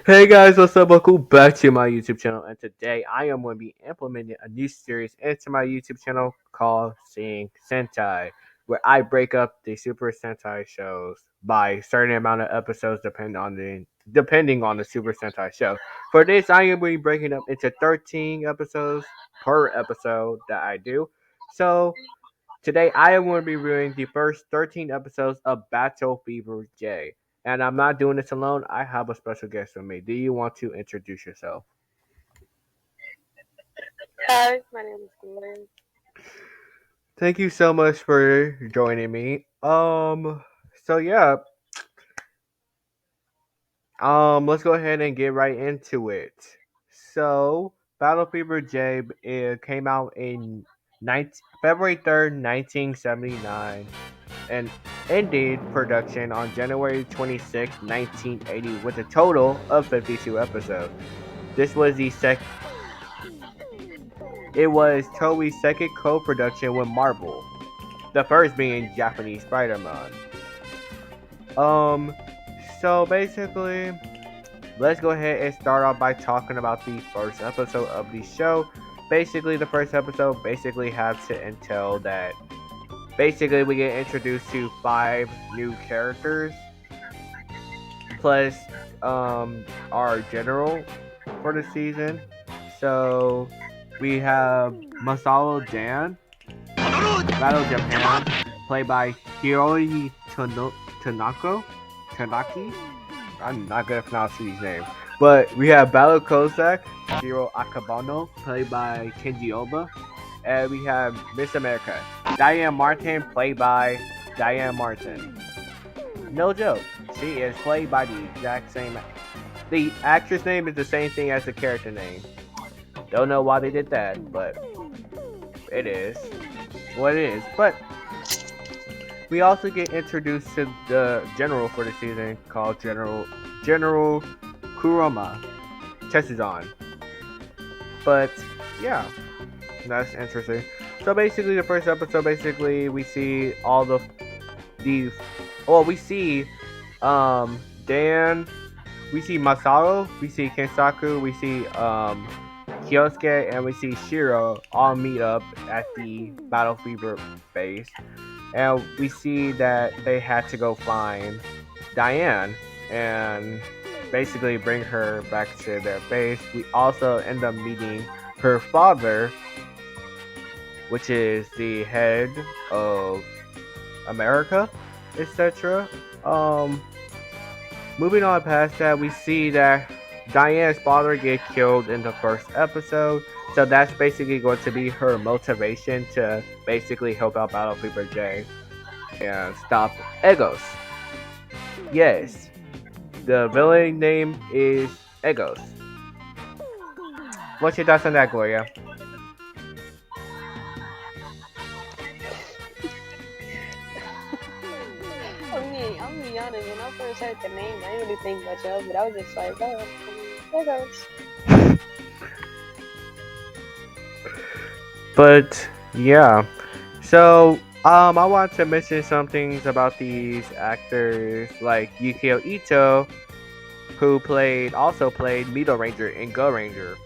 Hey guys, what's up? Welcome back to my YouTube channel, and today I am going to be implementing a new series into my YouTube channel called Seeing Sentai, where I break up the Super Sentai shows by certain amount of episodes depending on the Super Sentai show. For this, I am going to be breaking up into 13 episodes per episode that I do. So today, I am going to be reviewing the first 13 episodes of Battle Fever J. And I'm not doing this alone. I have a special guest with me. Do you want to introduce yourself? Hi, my name is Gloria. Thank you so much for joining me. So yeah, let's go ahead and get right into it. So, Battle Fever J it came out in February 3rd, 1979, and ended production on January 26th, 1980, with a total of 52 episodes. This was the sec. It was Toei's second co-production with Marvel, the first being Japanese Spider-Man. Um, so basically, let's go ahead and start off by talking about the first episode of the show. Basically, the first episode basically has to entail that basically we get introduced to 5 new characters plus our general for the season. So we have Masao Dan, Battle Japan, played by Hiroi Tanaki. I'm not gonna pronounce these names. But we have Battle Kozak, Hiro Akabano, played by Kenji Oba. And we have Miss America, Diane Martin, played by Diane Martin. No joke. She is played by the exact same. The actress name is the same thing as the character name. Don't know why they did that, but it is what it is. But we also get introduced to the general for the season called General Kuroma Tetsuzan. But yeah, that's interesting. So basically, the first episode, basically, we see all the well, we see Dan, we see Masaru, we see Kensaku, we see Kyosuke, and we see Shiro all meet up at the Battle Fever base. And we see that they had to go find Diane and basically bring her back to their base. We also end up meeting her father, which is the head of America, etc. Um, Moving on past that, we see that Diane's father get killed in the first episode. So that's basically going to be her motivation to basically help out Battle Fever J and stop Egos. Yes, the villain name is Egos. What's your thoughts on that, Gloria? I'm gonna be honest. When I first heard the name, I didn't really think much of it. I was just like, oh, there goes. But yeah, so I want to mention some things about these actors, like Yukio Ito, who also played Mito Ranger in Go Ranger.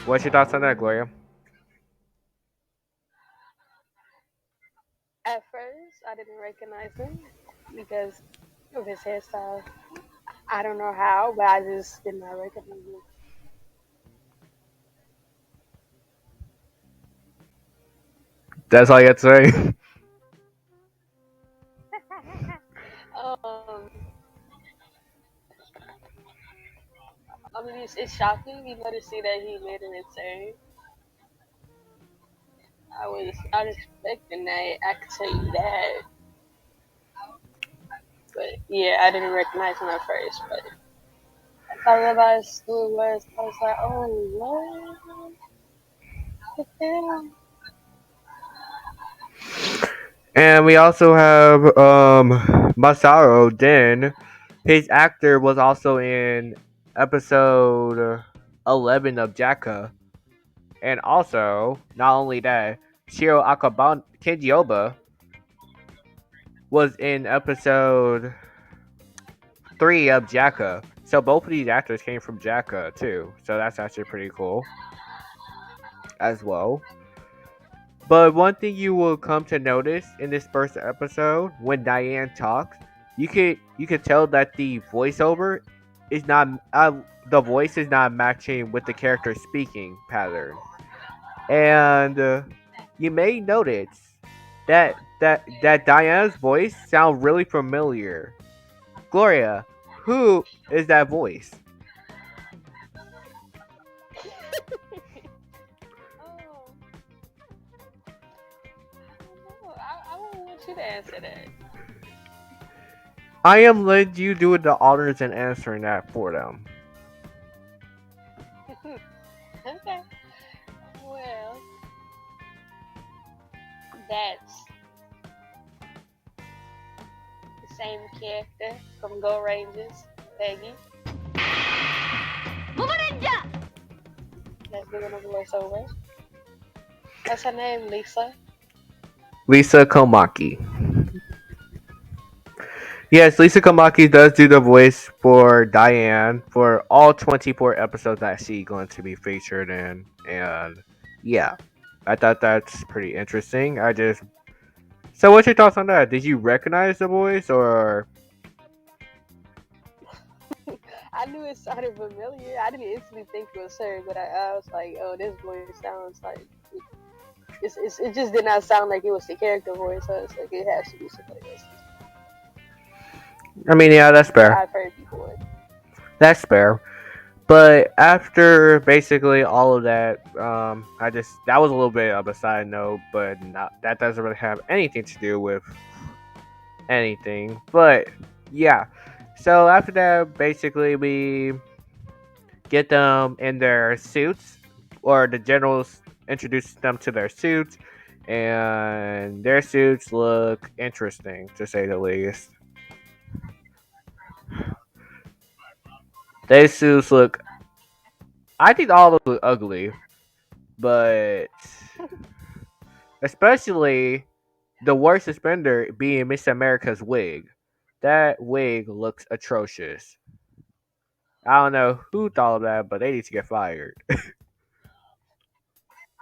What's your thoughts on that, Gloria? At first, I didn't recognize him because of his hairstyle. I don't know how, but I just did not recognize him. That's all you have to say. um, I mean, it's shocking, to see that he made an return. I was expecting that. I could tell you that, but yeah, I didn't recognize him at first. But I realized who it was. I was like, oh, what the hell? And we also have Masaru Den. His actor was also in episode 11 of Jacka. And also, not only that, Shiro Akaban Kenji Oba was in episode 3 of Jacka. So both of these actors came from Jacka too. So that's actually pretty cool as well. But one thing you will come to notice in this first episode, when Diane talks, you could tell that the voiceover is not the voice is not matching with the character speaking pattern, and you may notice that Diane's voice sounds really familiar. Gloria, who is that voice? Oh, I don't want you to answer that. I am letting you do the honors and answering that for them. Okay. Well, that's the same character from Go Rangers, Peggy. That's doing a voiceover. What's her name? Lisa. Lisa Komaki. Yes, Lisa Komaki does do the voice for Diane for all 24 episodes that she's going to be featured in. And yeah, I thought that's pretty interesting. So what's your thoughts on that? Did you recognize the voice or I knew it sounded familiar. I didn't instantly think it was her, but I was like, oh, this voice sounds like it just did not sound like it was the character voice. So it's like it has to be somebody else. I mean, yeah, that's But fair. I've heard before. That's fair. But after basically all of that, that was a little bit of a side note, but not that doesn't really have anything to do with anything. But yeah, so after that, basically we get them in their suits, or the generals introduce them to their suits, and their suits look interesting to say the least. Their suits look, I think all of them look ugly, but especially the worst suspender being Miss America's wig. That wig looks atrocious. I don't know who thought of that, but they need to get fired.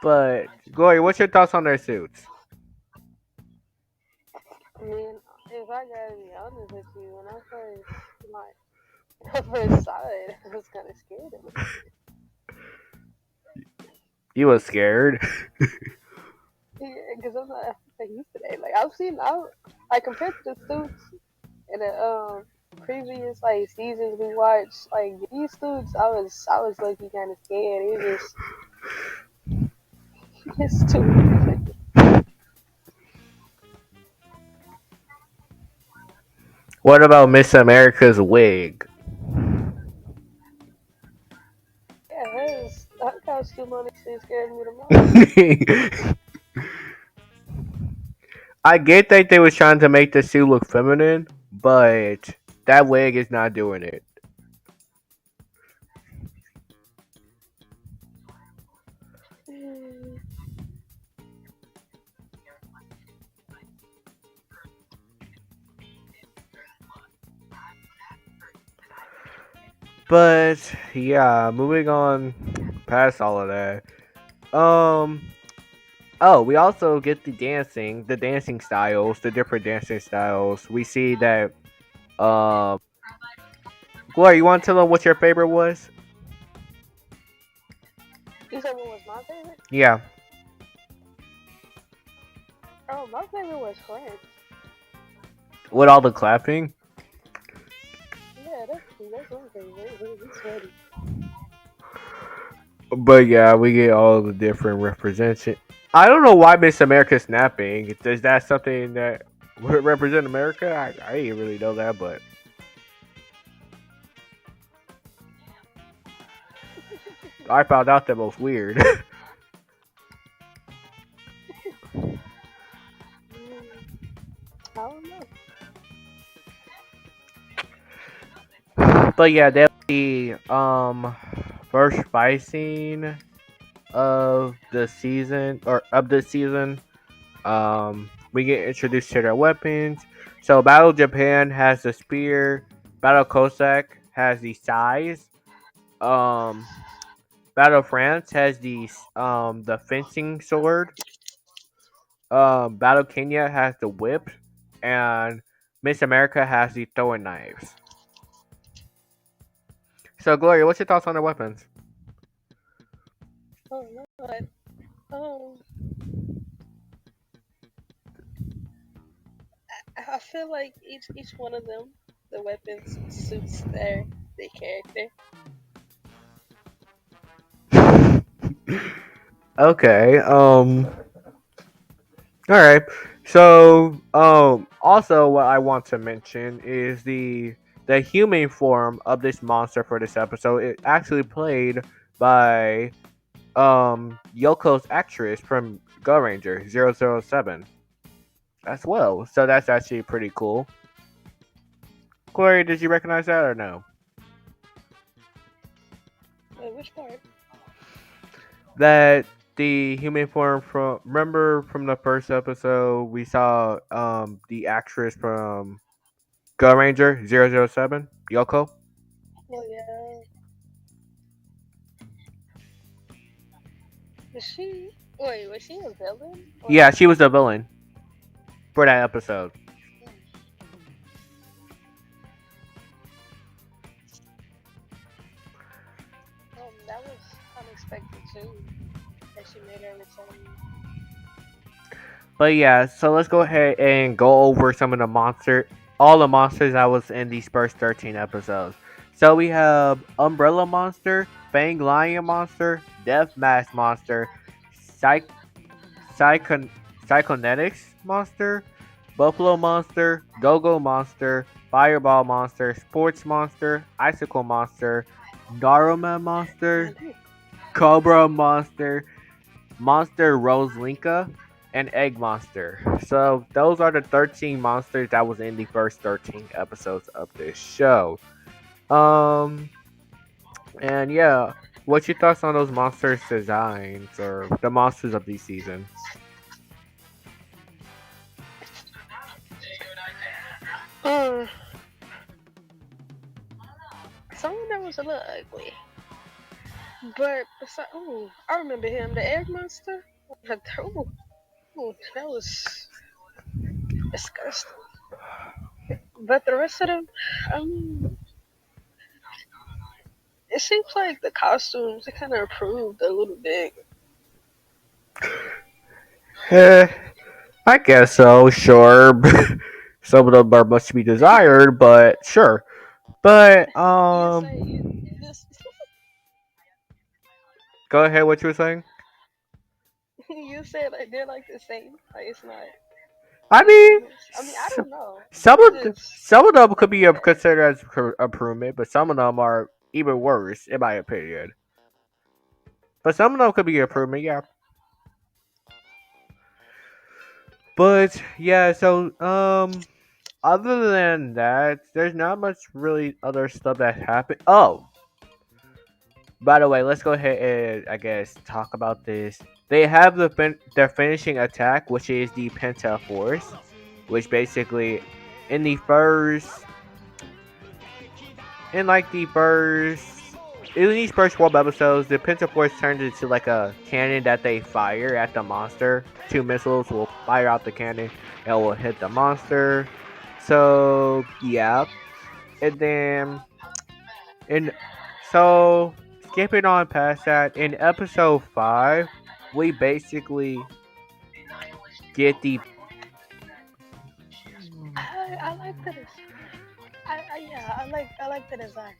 But Gloria, what's your thoughts on their suits? I mean, if I gotta be honest with you, when I first like when I first saw it, I was kind of scared of it. You was scared. Yeah, because I'm not used to that. Like like compared to the suits in the previous like seasons we watched, like these suits, I was lucky kind of scared. It just it's too weird. What about Miss America's wig? Yeah, her costume honestly scared me the most. I get that they was trying to make the suit look feminine, but that wig is not doing it. Mm, But yeah, moving on past all of that. Um Oh, we also get the dancing styles, the different dancing styles. We see that Gloria, you want to tell them what your favorite was? You said what was my favorite? Yeah. Oh, my favorite was France. With all the clapping? Yeah, that's my favorite. It's ready. But yeah, we get all the different representation. I don't know why Miss America's snapping. Is that something that would represent America? I didn't really know that, but I found out that was weird. I don't know. But yeah, that was the first fight scene of the season, or of the season. We get introduced to their weapons. So Battle Japan has the spear. Battle Cossack has the size. Um, Battle France has the fencing sword. Battle Kenya has the whip, and Miss America has the throwing knives. So Gloria, what's your thoughts on the weapons? Oh no, but, um, I feel like each one of them, the weapons suits their character. Okay. All right. So, also what I want to mention is the human form of this monster for this episode. It actually played by Yoko's actress from Go Ranger 007 as well. So that's actually pretty cool. Corey, did you recognize that or no? Which part? That the human form from remember from the first episode we saw the actress from Go Ranger 007 Yoko. Oh yeah. Was she? Wait, was she a villain or Yeah, like? she was the villain for that episode. That was unexpected too. That she made her return. But yeah, so let's go ahead and go over some of all the monsters that was in these first 13 episodes. So we have Umbrella Monster, Fang Lion Monster, Death Mask Monster, Psych- Psychon- Psychonetics Monster, Buffalo Monster, Go-Go Monster, Fireball Monster, Sports Monster, Icicle Monster, Daruma Monster, Cobra Monster, Monster Roselinka, and Egg Monster. So those are the 13 monsters that was in the first 13 episodes of this show. Um and yeah, what's your thoughts on those monsters designs or the monsters of this season? Uh, some of them was a little ugly, but oh, I remember him, the egg monster. Oh, that was disgusting. But the rest of them, I mean, it seems like the costumes they kind of improved a little bit. Eh, I guess so, sure. Some of them are much to be desired, but sure. But You say this, go ahead what you were saying. you said like they're like the same. Like it's not I mean, improvements. I mean, I don't know. It's just some of them could be considered as improvement, but some of them are even worse, in my opinion. But some of them could be improvement, yeah. But yeah, so other than that, there's not much really other stuff that happened. Oh, by the way, let's go ahead and I guess talk about this. They have their finishing attack, which is the Penta Force, which basically in the first in like the first in these first 12 episodes, the Penta Force turns into like a cannon that they fire at the monster. Two missiles will fire out the cannon and will hit the monster. So yeah, and then in so skipping on past that, in episode 5, we basically get the I like the design. Yeah, I like the design.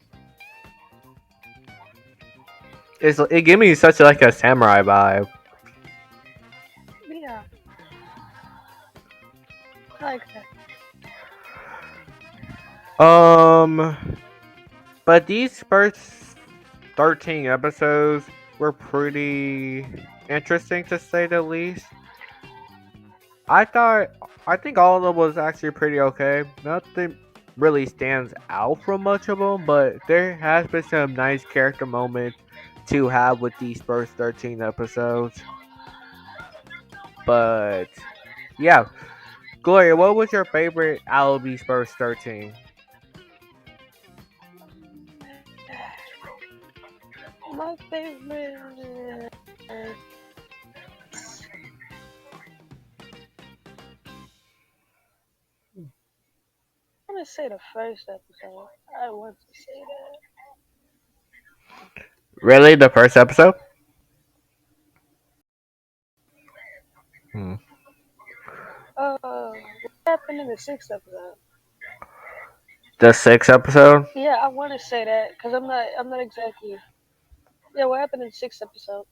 it gave me such like a samurai vibe. Yeah, I like that. Um, but these first 13 episodes were pretty interesting to say the least. I thought, I think all of them was actually pretty okay. Nothing really stands out from much of them, but there has been some nice character moments to have with these first 13 episodes. But yeah, Gloria, what was your favorite out of these first 13? My favorite. I want to say the first episode. I want to say Really, the first episode? Hmm. that. What happened in the sixth episode? The sixth episode? Yeah, I want to say that because I'm not exactly. Yeah, what happened in the sixth episode?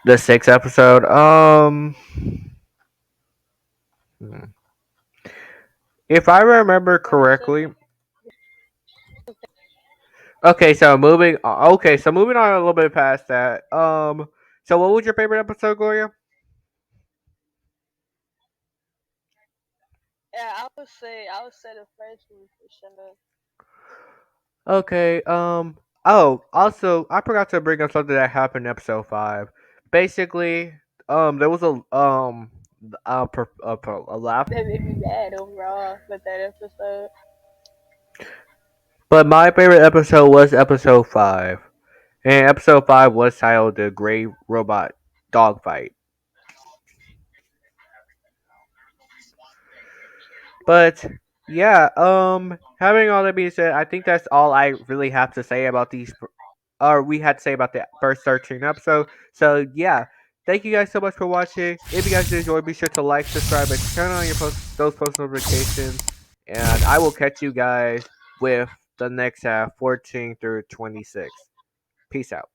The sixth episode? Hmm. If I remember What was it? correctly, okay, so moving on a little bit past that. So what was your favorite episode, Gloria? Yeah, I would say the first one for sure. Okay. Oh, also, I forgot to bring up something that happened in episode 5. Basically, there was a laugh, That made me mad overall with that episode. but my favorite episode was episode 5, and episode 5 was titled "The Gray Robot Dogfight." But yeah, having all that being said, I think that's all I really have to say about these, or we had to say about the first 13 episode. So yeah, thank you guys so much for watching. If you guys did enjoy, be sure to like, subscribe, and turn on your post notifications. And I will catch you guys with the next 14 through 26. Peace out.